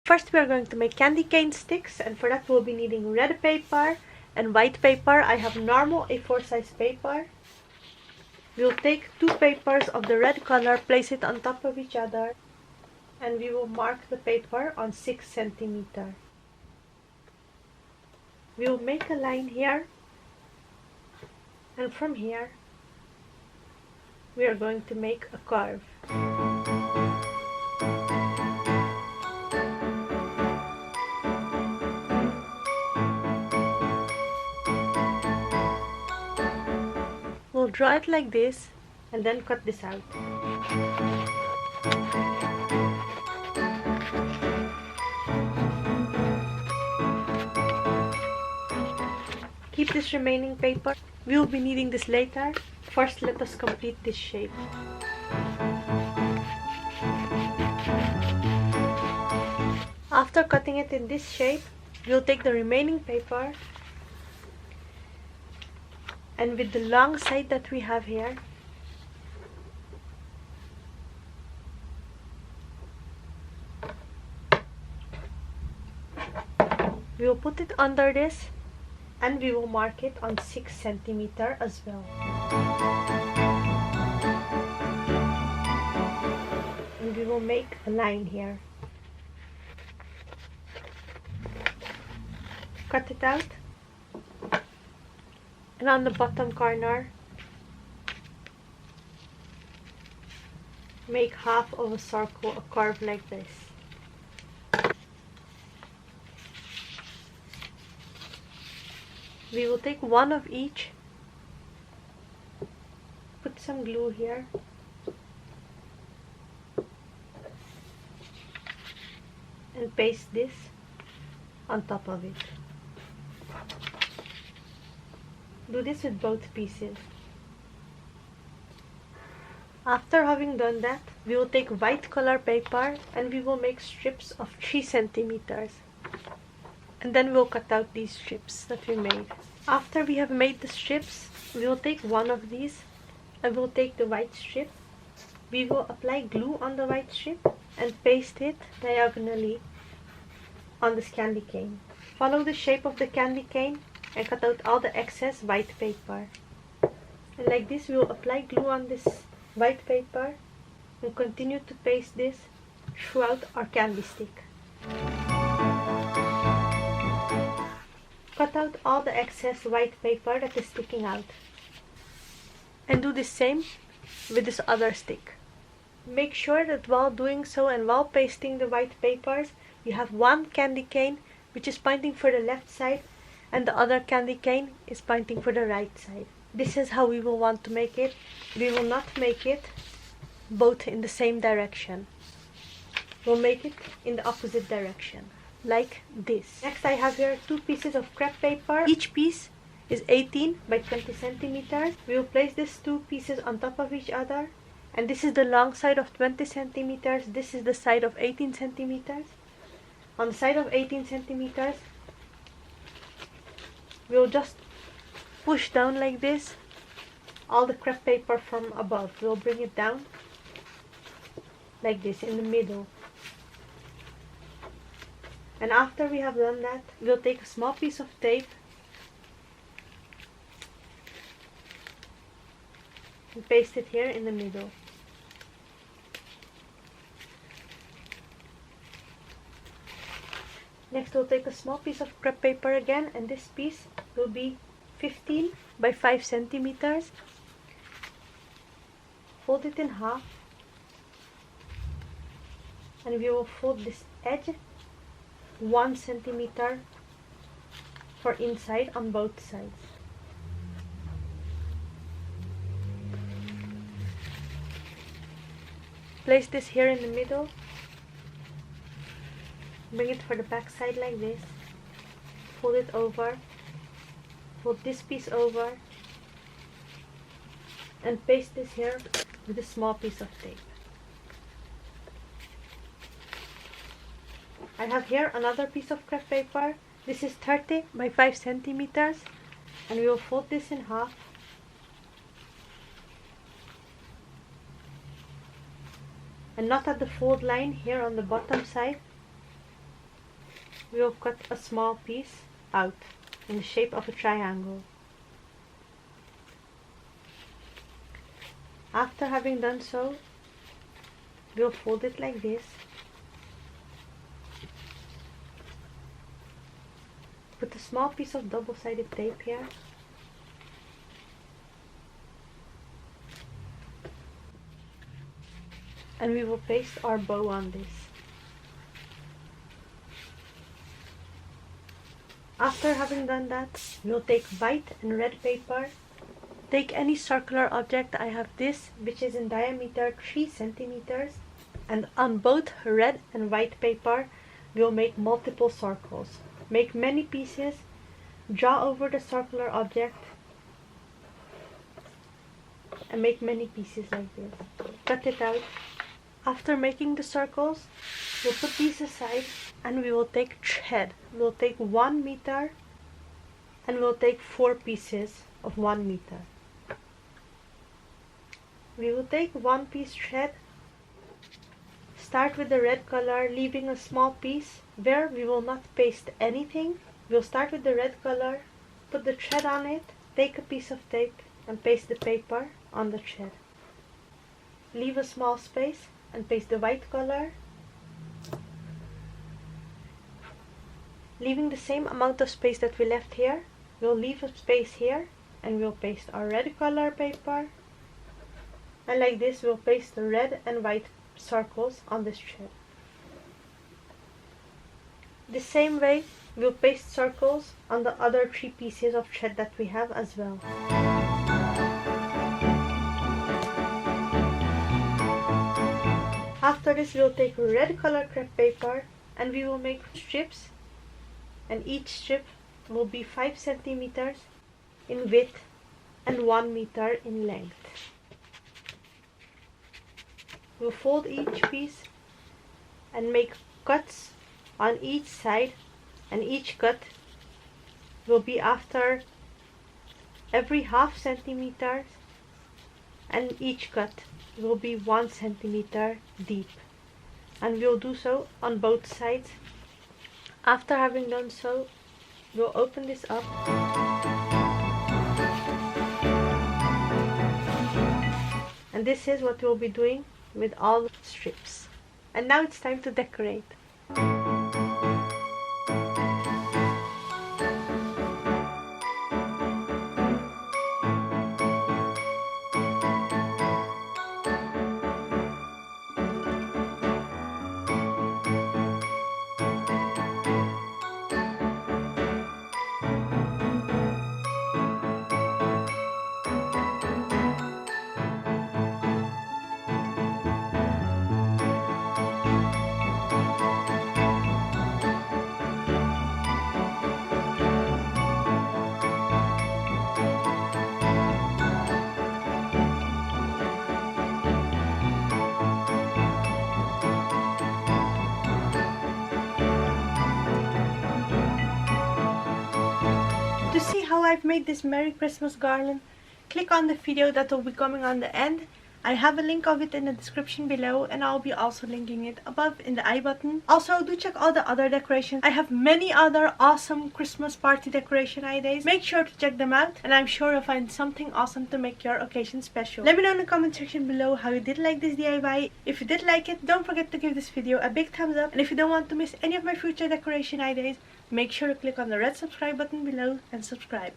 First we are going to make candy cane sticks, and for that we'll be needing red paper and white paper. I have normal A4 size paper. We'll take two papers of the red color, place it on top of each other, and we will mark the paper on 6 centimeters. We will make a line here, and from here we are going to make a curve. We'll draw it like this and then cut this out. Keep this remaining paper. We will be needing this later. First, let us complete this shape. After cutting it in this shape, we'll take the remaining paper, and with the long side that we have here, we will put it under this, and we will mark it on 6 centimeters as well. And we will make a line here. Cut it out. And on the bottom corner, make half of a circle, a curve like this. We will take one of each, put some glue here, and paste this on top of it. Do this with both pieces. After having done that, we will take white color paper and we will make strips of 3 centimeters. And then we'll cut out these strips that we made. After we have made the strips, we will take one of these and we'll take the white strip. We will apply glue on the white strip and paste it diagonally on this candy cane. Follow the shape of the candy cane and cut out all the excess white paper. And like this, we will apply glue on this white paper and continue to paste this throughout our candy stick. Cut out all the excess white paper that is sticking out. And do the same with this other stick. Make sure that while doing so and while pasting the white papers, you have one candy cane which is pointing for the left side and the other candy cane is pointing for the right side. This is how we will want to make it. We will not make it both in the same direction. We'll make it in the opposite direction, like this. Next, I have here 2 pieces of crepe paper. Each piece is 18 by 20 centimeters. We will place these 2 pieces on top of each other, and this is the long side of 20 centimeters. This is the side of 18 centimeters. On the side of 18 centimeters, we'll just push down like this all the crepe paper from above. We'll bring it down like this in the middle. And after we have done that, we'll take a small piece of tape and paste it here in the middle. Next, we'll take a small piece of crepe paper again, and this piece will be 15 by 5 centimeters. Fold it in half, and we will fold this edge 1 centimeter for inside on both sides. Place this here in the middle. Bring it for the back side like this. Fold it over. Fold this piece over. And paste this here with a small piece of tape. I have here another piece of crepe paper. This is 30 by 5 centimeters. And we will fold this in half. And not at the fold line here on the bottom side. we will cut a small piece out in the shape of a triangle. After having done so, we'll fold it like this. Put a small piece of double-sided tape here. And we will paste our bow on this. After having done that, we'll take white and red paper. Take any circular object. I have this, which is in diameter 3 centimeters. And on both red and white paper, we'll make multiple circles. Make many pieces. Draw over the circular object. And make many pieces like this. Cut it out. After making the circles, we'll put these aside and we will take thread. We'll take 1 meter and we'll take 4 pieces of 1 meter. We will take 1 piece thread. Start with the red color, leaving a small piece where we will not paste anything. We'll start with the red color, put the thread on it, take a piece of tape and paste the paper on the thread. Leave a small space and paste the white color, leaving the same amount of space that we left here. We'll leave a space here and we'll paste our red color paper, and like this we'll paste the red and white circles on this thread. The same way we'll paste circles on the other 3 pieces of thread that we have as well. After this, we'll take red color crepe paper and we will make strips, and each strip will be 5 centimeters in width and 1 meter in length. We'll fold each piece and make cuts on each side, and each cut will be after every half centimeter, and each cut will be 1 centimeter deep, and we'll do so on both sides. After having done so, we'll open this up and this is what we'll be doing with all the strips. And now it's time to decorate. To see how I've made this Merry Christmas garland, click on the video that will be coming on the end. I have a link of it in the description below, and I'll be also linking it above in the I button. Also, do check all the other decorations. I have many other awesome Christmas party decoration ideas. Make sure to check them out, and I'm sure you'll find something awesome to make your occasion special. Let me know in the comment section below how you did like this DIY. If you did like it, don't forget to give this video a big thumbs up, and if you don't want to miss any of my future decoration ideas, make sure to click on the red subscribe button below and subscribe.